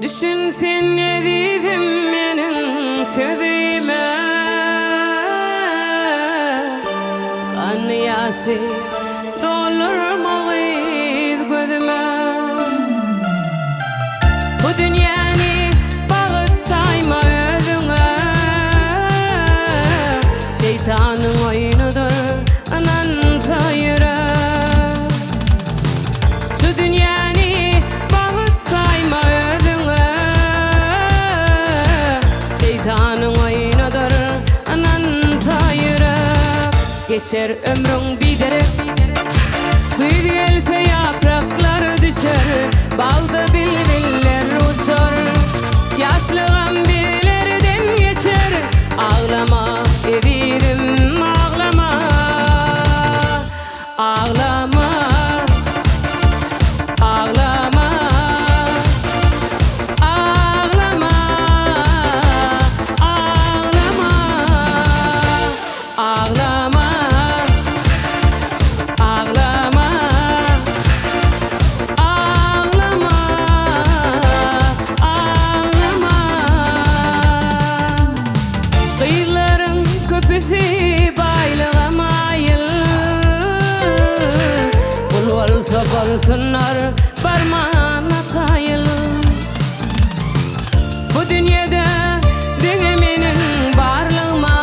Düşün sen ne dedim menin sözüme, kan yaşı doldurmayız gözüme. Bu dünyani bağıt sayma özüne, şeytanın oyunudur anan sayıra. Şu dünyani bağıt sayma özüne, şeytanın oyunudur anan sayıra. Geçer ömrün biderek, kış gelse yapraklar düşer, balda bülbüller uçar. Yaşlığım billerden geçer, ağlama evirim ağlama, ağlama, ağlama, ağlama, ağlama, ağlama, ağlama, ağlama, ağlama. Kıyıların köpüsü baylığa mayıl, kul olsa bulsunlar parmağına kayıl. Bu dünyada denemenin barlığıma,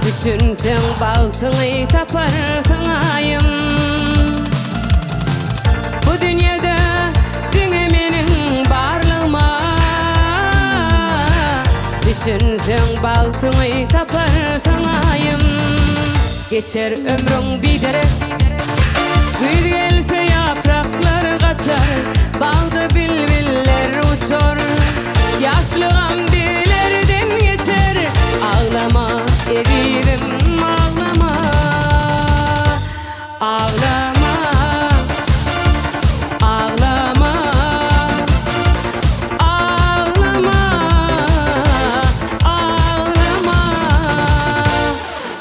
düşünsen baktığını taparsın ayım. Bu dünyada denemenin barlığıma, düşünsen baktığını taparsın ayım. Geçer ömrün biderek, kış gelse yapraklar kaçar, balda bülbüller uçar. Yaşlığım dillerden geçer, ağlama eririm ağlama, ağlama, ağlama, ağlama, ağlama,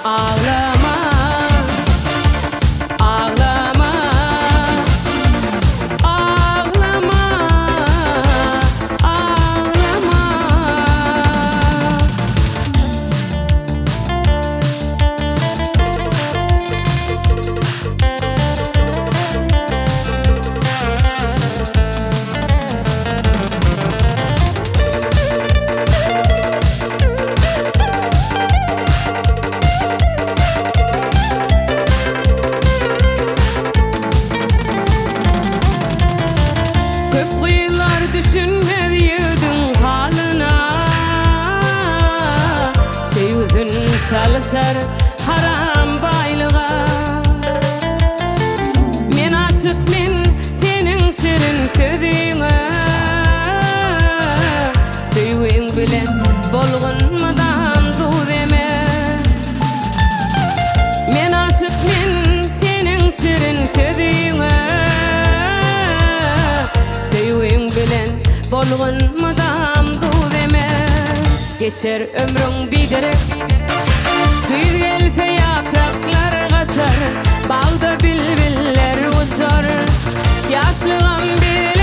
ağlama, ağlama, ağlama, ağlama. Köp kıyılar düşünmez yedin halına, sevizin çalışar haram baylığa. Men aşık men senin şirin sözüne, sevin bilen bolgunmadan dur eme. Men aşık men senin şirin sözüne, sevin bilen bolgunmadan dur eme. Geçer ömrün biderek, kış gelse yapraklar kaçar, balda bülbüller uçar. Yaşlığım bile